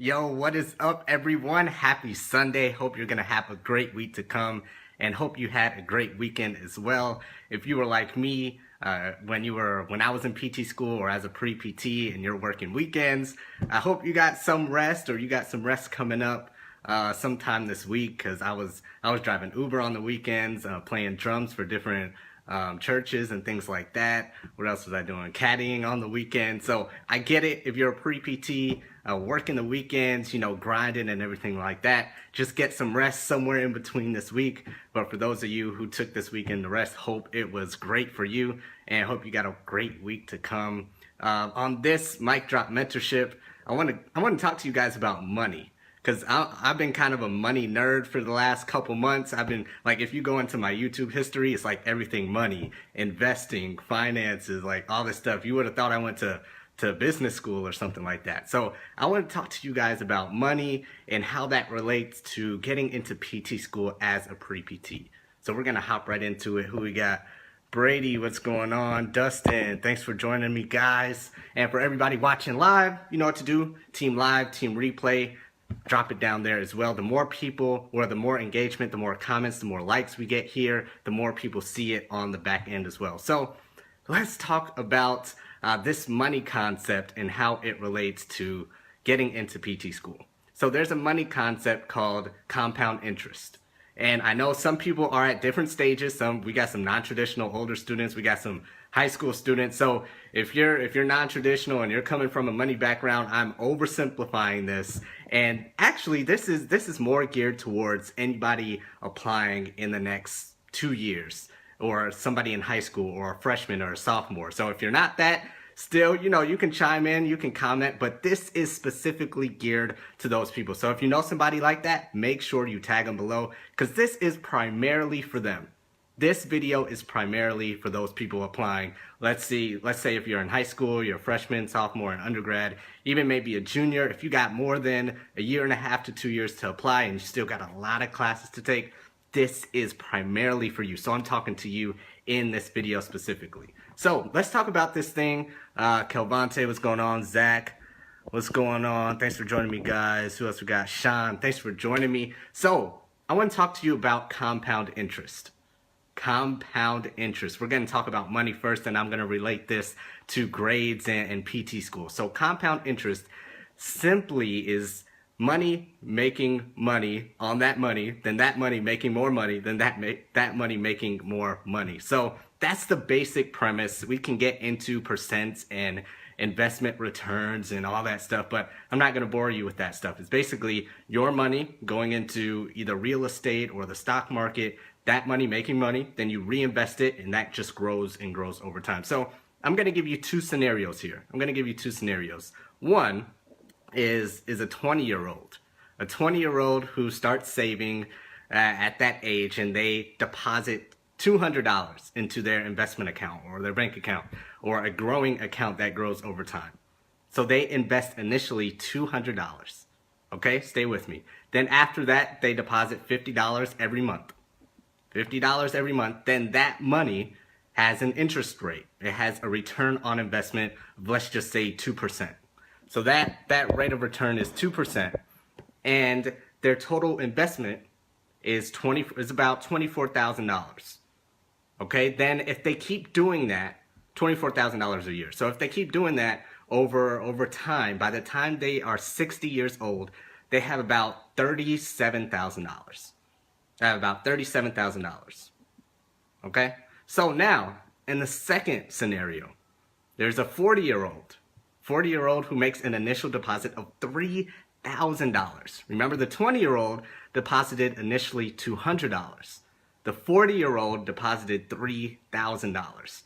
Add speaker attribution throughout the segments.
Speaker 1: Yo, what is up, everyone? Happy Sunday. Hope you're gonna have a great week to come, and hope you had a great weekend as well. If you were like me, when I was in PT school or as a pre-PT and you're working weekends, I hope you got some rest, or you got some rest coming up sometime this week, because I was driving Uber on the weekends, playing drums for different churches and things like that. What else was I doing? Caddying on the weekend. So I get it. If you're a pre-PT, working the weekends, grinding and everything like that, just get some rest somewhere in between this week. But for those of you who took this weekend to rest, hope it was great for you, and hope you got a great week to come. On this Mic Drop Mentorship, I want to talk to you guys about money. Because I've been kind of a money nerd for the last couple months. I've been, like, if you go into my YouTube history, it's like everything money, investing, finances, like all this stuff. You would have thought I went to business school or something like that. So I want to talk to you guys about money and how that relates to getting into PT school as a pre-PT. So we're going to hop right into it. Who we got? Brady, what's going on? Dustin, thanks for joining me, guys. And for everybody watching live, you know what to do. Team live, team replay. Drop it down there as well. The more people, or the more engagement, the more comments, the more likes we get here, the more people see it on the back end as well. So let's talk about this money concept and how it relates to getting into PT school. So there's a money concept called compound interest. And I know some people are at different stages. We got some non-traditional older students. We got some high school students. So if you're non-traditional and you're coming from a money background, I'm oversimplifying this. And actually, this is more geared towards anybody applying in the next 2 years, or somebody in high school, or a freshman or a sophomore. So if you're not that, still, you can chime in, you can comment, but this is specifically geared to those people. So if you know somebody like that, make sure you tag them below, because this is primarily for them. This video is primarily for those people applying. Let's say if you're in high school, you're a freshman, sophomore, and undergrad, even maybe a junior. If you got more than a year and a half to 2 years to apply and you still got a lot of classes to take, this is primarily for you. So I'm talking to you in this video specifically. So let's talk about this thing. Kelvante, what's going on? Zach, what's going on? Thanks for joining me, guys. Who else we got? Sean, thanks for joining me. So I want to talk to you about compound interest. Compound interest. We're going to talk about money first, and I'm going to relate this to grades and PT school. So compound interest simply is money making money on that money, then that money making more money, then that money making more money. So that's the basic premise. We can get into percents and investment returns and all that stuff, but I'm not going to bore you with that stuff. It's basically your money going into either real estate or the stock market, that money making money, then you reinvest it, and that just grows and grows over time. So I'm going to give you two scenarios here. One is a 20-year-old. A 20-year-old who starts saving at that age, and they deposit $200 into their investment account or their bank account, or a growing account that grows over time. So they invest initially $200. Okay, stay with me. Then after that, they deposit $50 every month. $50 every month. Then that money has an interest rate. It has a return on investment of, let's just say, 2%. So that rate of return is 2%, and their total investment is about $24,000. Okay, then if they keep doing that, $24,000 a year. So if they keep doing that over time, by the time they are 60 years old, they have about $37,000. Okay, so now in the second scenario, there's a 40-year-old who makes an initial deposit of $3,000. Remember, the 20-year-old deposited initially $200. The 40-year-old deposited $3,000.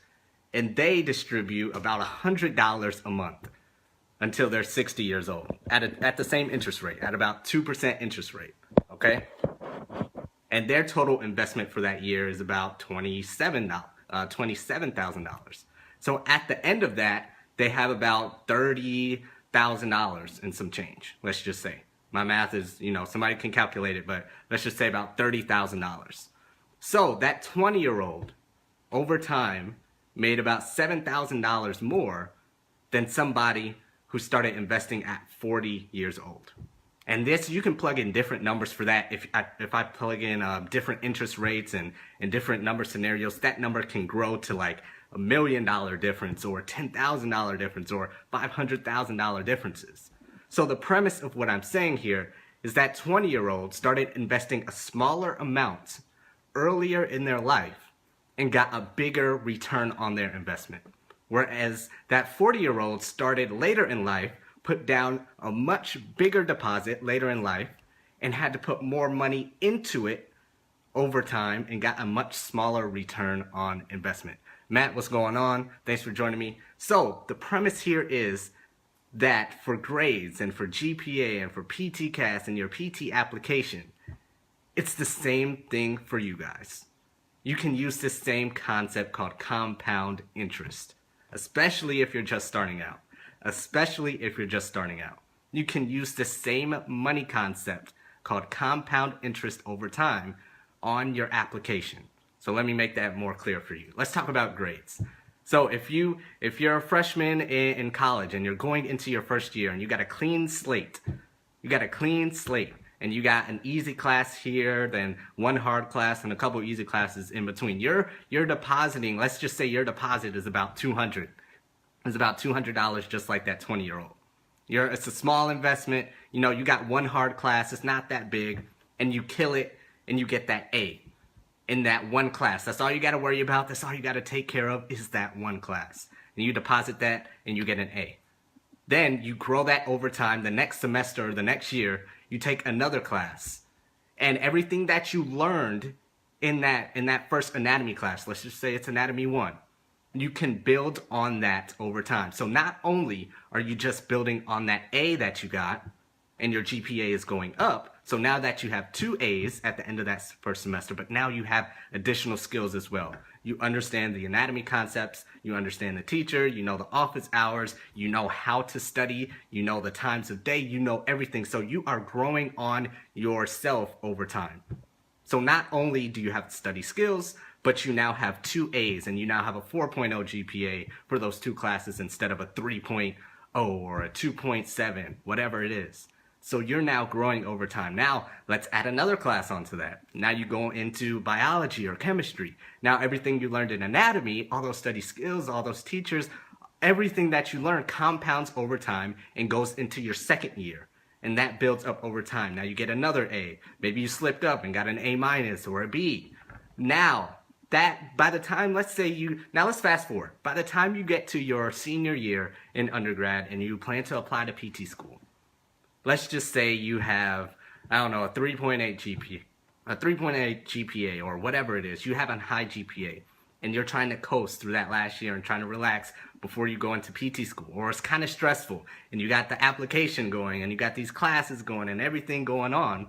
Speaker 1: And they distribute about $100 a month until they're 60 years old at the same interest rate, at about 2% interest rate, okay? And their total investment for that year is about $27,000. So at the end of that, they have about $30,000 and some change, let's just say. My math is, somebody can calculate it, but let's just say about $30,000. So that 20-year-old, over time, made about $7,000 more than somebody who started investing at 40 years old. And this, you can plug in different numbers for that. If I plug in different interest rates and different number scenarios, that number can grow to like $1 million difference or $10,000 difference or $500,000 differences. So the premise of what I'm saying here is that 20-year-olds started investing a smaller amount earlier in their life and got a bigger return on their investment. Whereas that 40-year-old started later in life, put down a much bigger deposit later in life, and had to put more money into it over time and got a much smaller return on investment. Matt, what's going on? Thanks for joining me. So the premise here is that for grades and for GPA and for PTCAS and your PT application, it's the same thing for you guys. You can use this same concept called compound interest, especially if you're just starting out. You can use the same money concept called compound interest over time on your application. So let me make that more clear for you. Let's talk about grades. So if you're a freshman in college and you're going into your first year and you got a clean slate, and you got an easy class here, then one hard class and a couple easy classes in between. You're depositing, let's just say your deposit is about $200. It's about $200 just like that 20-year-old. It's a small investment, you got one hard class, it's not that big, and you kill it and you get that A in that one class. That's all you got to worry about. That's all you got to take care of is that one class. And you deposit that and you get an A. Then you grow that over time. The next semester or the next year, you take another class. And everything that you learned in that first anatomy class, let's just say it's anatomy 1, you can build on that over time. So not only are you just building on that A that you got and your GPA is going up, so now that you have 2 A's at the end of that first semester, but now you have additional skills as well. You understand the anatomy concepts, you understand the teacher, you know the office hours, you know how to study, you know the times of day, you know everything. So you are growing on yourself over time. So not only do you have study skills, but you now have 2 A's and you now have a 4.0 GPA for those 2 classes instead of a 3.0 or a 2.7, whatever it is. So you're now growing over time. Now, let's add another class onto that. Now you go into biology or chemistry. Now everything you learned in anatomy, all those study skills, all those teachers, everything that you learn compounds over time and goes into your second year. And that builds up over time. Now you get another A. Maybe you slipped up and got an A- or a B. Now, that by the time, let's fast forward. By the time you get to your senior year in undergrad and you plan to apply to PT school, let's just say you have, a 3.8 GPA or whatever it is. You have a high GPA and you're trying to coast through that last year and trying to relax before you go into PT school. Or it's kind of stressful and you got the application going and you got these classes going and everything going on,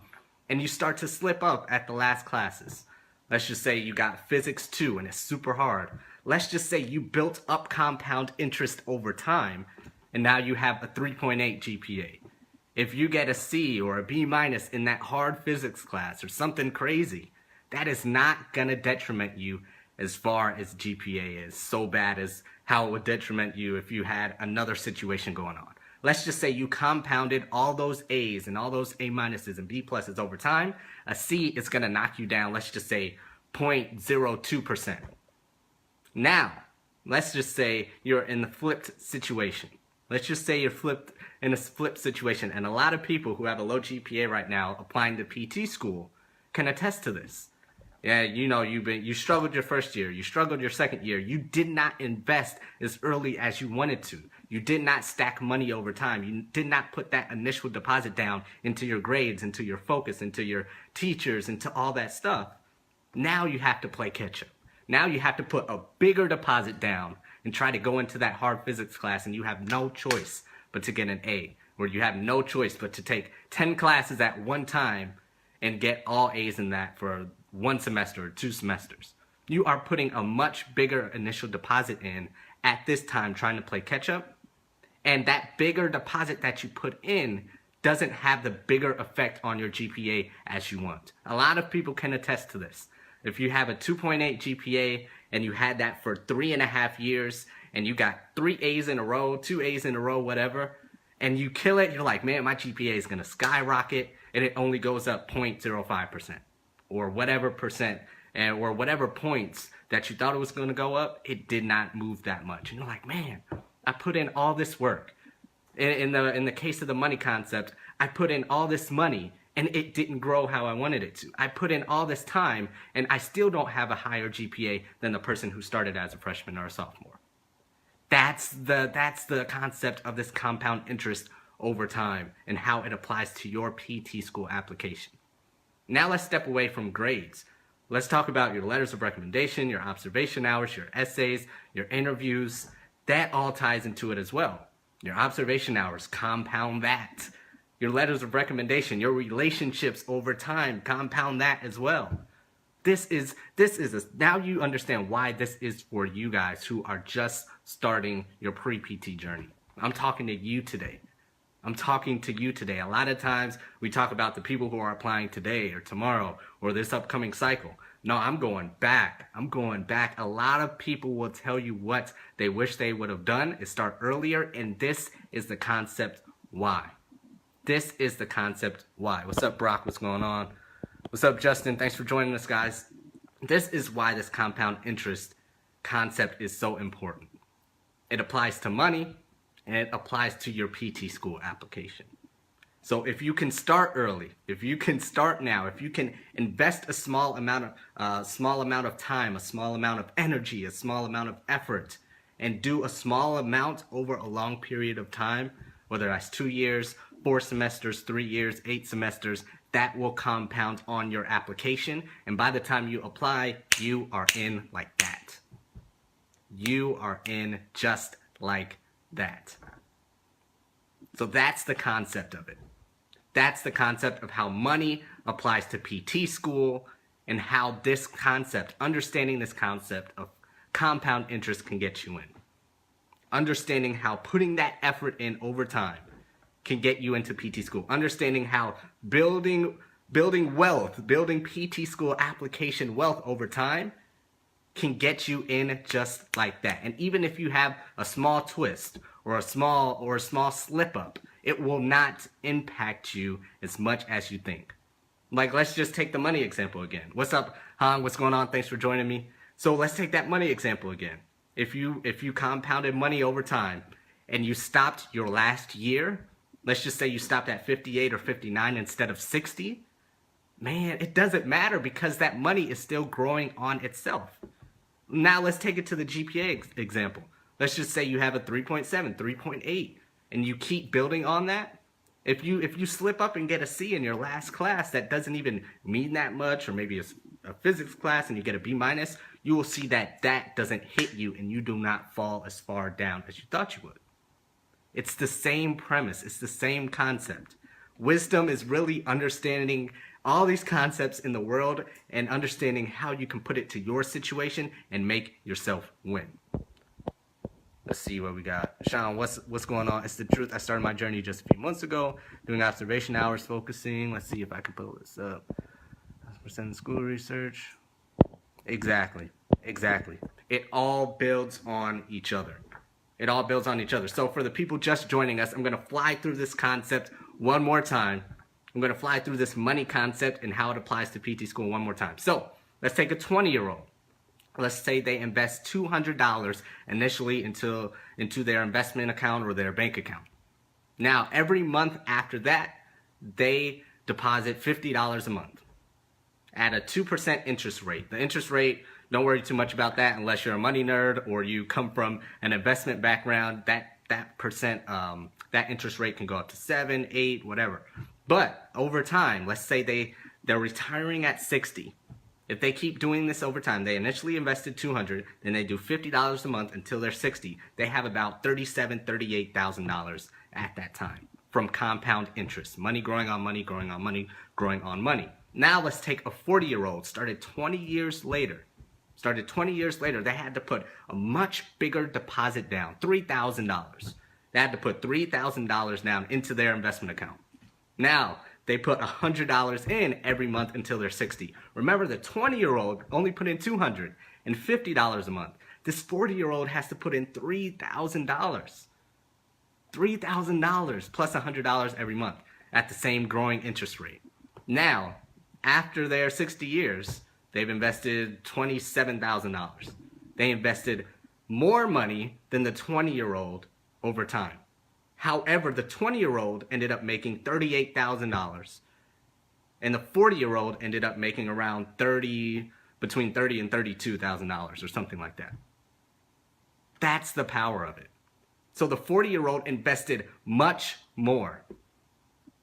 Speaker 1: and you start to slip up at the last classes. Let's just say you got physics 2 and it's super hard. Let's just say you built up compound interest over time and now you have a 3.8 GPA. If you get a C or a B- in that hard physics class or something crazy, that is not going to detriment you as far as GPA is so bad as how it would detriment you if you had another situation going on. Let's just say you compounded all those A's and all those A- and B+ over time. A C is going to knock you down, let's just say 0.02%. Now, let's just say you're in the flipped situation. Let's just say you're in a flipped situation, and a lot of people who have a low GPA right now applying to PT school can attest to this. Yeah, you struggled your first year, you struggled your second year, you did not invest as early as you wanted to. You did not stack money over time. You did not put that initial deposit down into your grades, into your focus, into your teachers, into all that stuff. Now you have to play catch up. Now you have to put a bigger deposit down and try to go into that hard physics class, and you have no choice but to get an A, or you have no choice but to take 10 classes at one time and get all A's in that for 1 semester or 2 semesters. You are putting a much bigger initial deposit in at this time trying to play catch up, and that bigger deposit that you put in doesn't have the bigger effect on your GPA as you want. A lot of people can attest to this. If you have a 2.8 GPA and you had that for 3.5 years and you got 3 A's in a row, 2 A's in a row, whatever, and you kill it, you're like, man, my GPA is going to skyrocket, and it only goes up 0.05% or whatever percent, or whatever points that you thought it was going to go up, it did not move that much. And you're like, man, I put in all this work. In the case of the money concept, I put in all this money and it didn't grow how I wanted it to. I put in all this time and I still don't have a higher GPA than the person who started as a freshman or a sophomore. That's the concept of this compound interest over time and how it applies to your PT school application. Now let's step away from grades. Let's talk about your letters of recommendation, your observation hours, your essays, your interviews. That all ties into it as well. Your observation hours, compound that. Your letters of recommendation, your relationships over time, compound that as well. Now you understand why this is for you guys who are just starting your pre-PT journey. I'm talking to you today. A lot of times we talk about the people who are applying today or tomorrow or this upcoming cycle. No, I'm going back. A lot of people will tell you what they wish they would have done is start earlier, and this is the concept why. What's up, Brock? What's going on? What's up, Justin? Thanks for joining us, guys. This is why this compound interest concept is so important. It applies to money, and it applies to your PT school application. So if you can start early, if you can start now, if you can invest a small amount of time, a small amount of energy, a small amount of effort, and do a small amount over a long period of time, whether that's 2 years, 4 semesters, 3 years, 8 semesters, that will compound on your application. And by the time you apply, you are in like that. You are in just like that. So that's the concept of it. That's the concept of how money applies to PT school and how this concept, understanding this concept of compound interest can get you in. Understanding how putting that effort in over time can get you into PT school. Understanding how building wealth, building PT school application wealth over time can get you in just like that. And even if you have a small twist or a small slip up, it will not impact you as much as you think. Like, let's just take the money example again. What's up, Han? What's going on? Thanks for joining me. So let's take that money example again. If you compounded money over time and you stopped your last year, let's just say you stopped at 58 or 59 instead of 60, man, it doesn't matter because that money is still growing on itself. Now let's take it to the GPA example. Let's just say you have a 3.7, 3.8, and you keep building on that. If you slip up and get a C in your last class that doesn't even mean that much, or maybe a physics class and you get a B minus, you will see that that doesn't hit you and you do not fall as far down as you thought you would. It's the same premise. It's the same concept. Wisdom is really understanding all these concepts in the world and understanding how you can put it to your situation and make yourself win. Let's see what we got. Sean, what's going on? It's the truth. I started my journey just a few months ago, doing observation hours, focusing. Let's see if I can pull this up. % school research. Exactly. It all builds on each other. So for the people just joining us, I'm going to fly through this concept one more time. I'm going to fly through this money concept and how it applies to PT school one more time. So let's take a 20-year-old. Let's say they invest $200 initially into their investment account or their bank account. Now, every month after that, they deposit $50 a month at a 2% interest rate. The interest rate, don't worry too much about that unless you're a money nerd or you come from an investment background. That interest rate can go up to 7, 8, whatever. But over time, let's say they're retiring at 60. If they keep doing this over time, they initially invested $200, then they do $50 a month until they're 60. They have about $37,000, $38,000 at that time from compound interest. Money growing on money, growing on money, growing on money. Now let's take a 40-year-old, started 20 years later. They had to put a much bigger deposit down, $3,000. They had to put $3,000 down into their investment account. Now, they put $100 in every month until they're 60. Remember, the 20-year-old only put in $250 a month. This 40-year-old has to put in $3,000. $3,000 plus $100 every month at the same growing interest rate. Now, after their 60 years, they've invested $27,000. They invested more money than the 20-year-old over time. However, the 20-year-old ended up making $38,000, and the 40-year-old ended up making around between $30,000 and $32,000 or something like that. That's the power of it. So the 40-year-old invested much more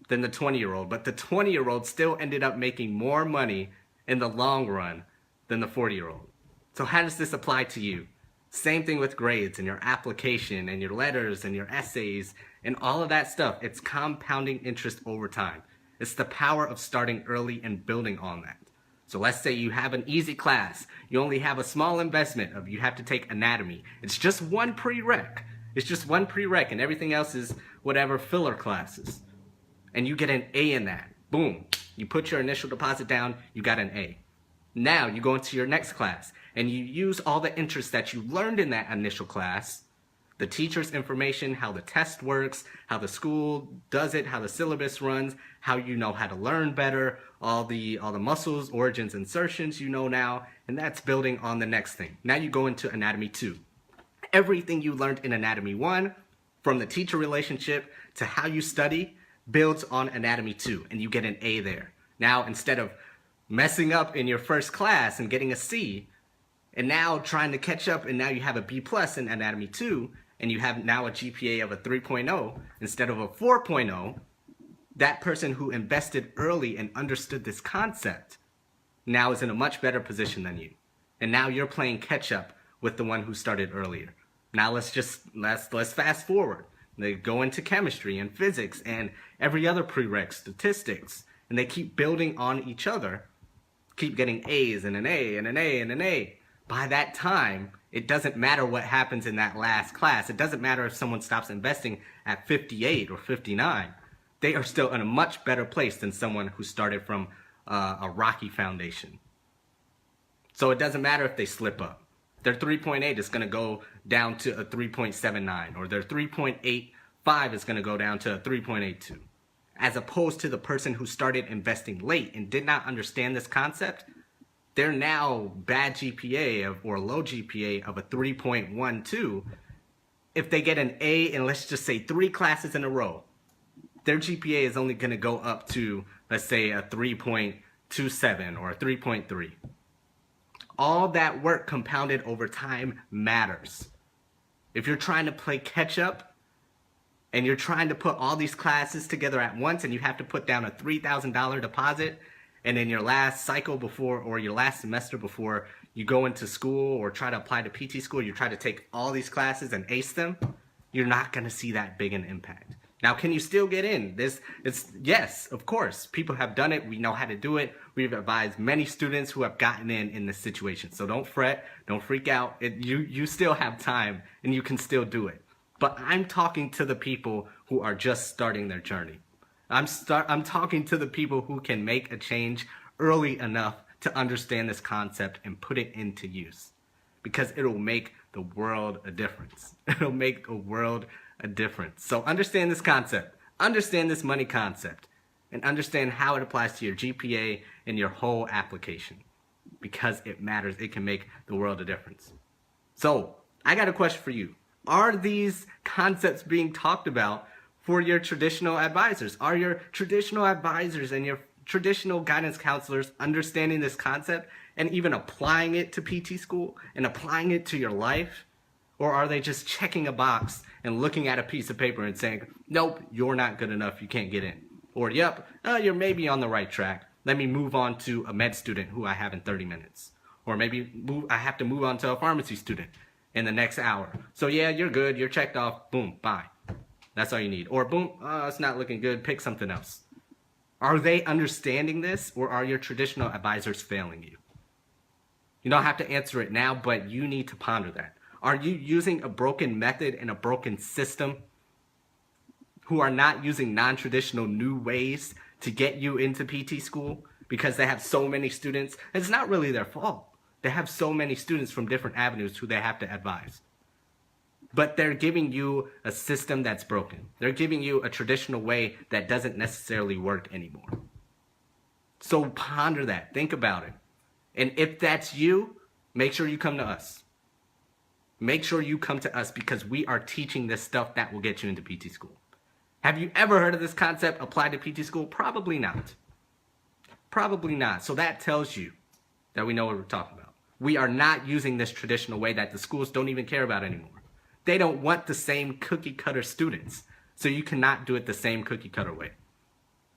Speaker 1: than the 20-year-old, but the 20-year-old still ended up making more money in the long run than the 40-year-old. So how does this apply to you? Same thing with grades and your application and your letters and your essays and all of that stuff. It's compounding interest over time. It's the power of starting early and building on that. So let's say you have an easy class. You only have a small investment of you have to take anatomy. It's just one prereq. It's just one prereq and everything else is whatever filler classes. And you get an A in that. Boom. You put your initial deposit down, you got an A. Now you go into your next class and you use all the interest that you learned in that initial class, the teacher's information, how the test works, how the school does it, how the syllabus runs, how you know how to learn better, all the muscles, origins, insertions you know now, and that's building on the next thing. Now you go into anatomy 2. Everything you learned in anatomy 1, from the teacher relationship to how you study, builds on anatomy 2, and you get an A there. Now, instead of messing up in your first class and getting a C, and now trying to catch up, and now you have a B plus in anatomy 2, and you have now a GPA of a 3.0 instead of a 4.0, that person who invested early and understood this concept now is in a much better position than you. And now you're playing catch up with the one who started earlier. Now let's fast forward. They go into chemistry and physics and every other prereq, statistics, and they keep building on each other, keep getting A's and an A and an A and an A. By that time, it doesn't matter what happens in that last class. It doesn't matter if someone stops investing at 58 or 59. They are still in a much better place than someone who started from a rocky foundation. So it doesn't matter if they slip up. Their 3.8 is going to go down to a 3.79, or their 3.85 is going to go down to a 3.82. As opposed to the person who started investing late and did not understand this concept, they're now bad GPA or low GPA of a 3.12. If they get an A in, let's just say, 3 classes in a row, their GPA is only going to go up to, let's say, a 3.27 or a 3.3. All that work compounded over time matters. If you're trying to play catch up and you're trying to put all these classes together at once and you have to put down a $3,000 deposit, and in your last cycle before, or your last semester before you go into school or try to apply to PT school, you try to take all these classes and ace them, you're not going to see that big an impact. Now, can you still get in? Yes, of course. People have done it. We know how to do it. We've advised many students who have gotten in this situation. So don't fret. Don't freak out. You still have time and you can still do it. But I'm talking to the people who are just starting their journey. I'm talking to the people who can make a change early enough to understand this concept and put it into use, because it'll make the world a difference. It'll make a world a difference. So understand this concept, understand this money concept, and understand how it applies to your GPA and your whole application, because it matters. It can make the world a difference. So I got a question for you. Are these concepts being talked about for your traditional advisors? Are your traditional advisors and your traditional guidance counselors understanding this concept and even applying it to PT school and applying it to your life? Or are they just checking a box and looking at a piece of paper and saying, nope, you're not good enough, you can't get in? Or, yep, you're maybe on the right track. Let me move on to a med student who I have in 30 minutes. Or maybe I have to move on to a pharmacy student in the next hour. So yeah, you're good, you're checked off, boom, bye. That's all you need. Or boom, it's not looking good, pick something else. Are they understanding this, or are your traditional advisors failing you? You don't have to answer it now, but you need to ponder that. Are you using a broken method and a broken system, who are not using non-traditional new ways to get you into PT school because they have so many students? It's not really their fault. They have so many students from different avenues who they have to advise. but they're giving you a system that's broken. They're giving you a traditional way that doesn't necessarily work anymore. So ponder that, think about it. And if that's you, make sure you come to us. Make sure you come to us because we are teaching this stuff that will get you into PT school. Have you ever heard of this concept applied to PT school? Probably not. Probably not. So that tells you that we know what we're talking about. We are not using this traditional way that the schools don't even care about anymore. They don't want the same cookie cutter students. So you cannot do it the same cookie cutter way.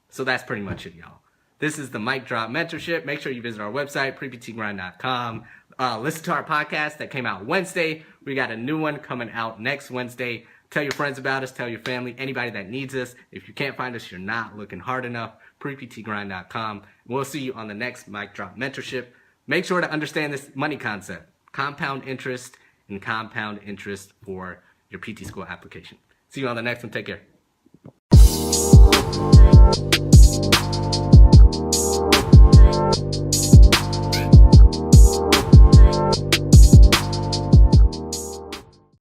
Speaker 1: So that's pretty much it, y'all. This is the Mic Drop Mentorship. Make sure you visit our website, preptgrind.com. Listen to our podcast that came out Wednesday. We got a new one coming out next Wednesday. Tell your friends about us. Tell your family, anybody that needs us. If you can't find us, you're not looking hard enough. preptgrind.com. We'll see you on the next Mic Drop Mentorship. Make sure to understand this money concept. Compound interest and compound interest for your PT school application. See you on the next one. Take care.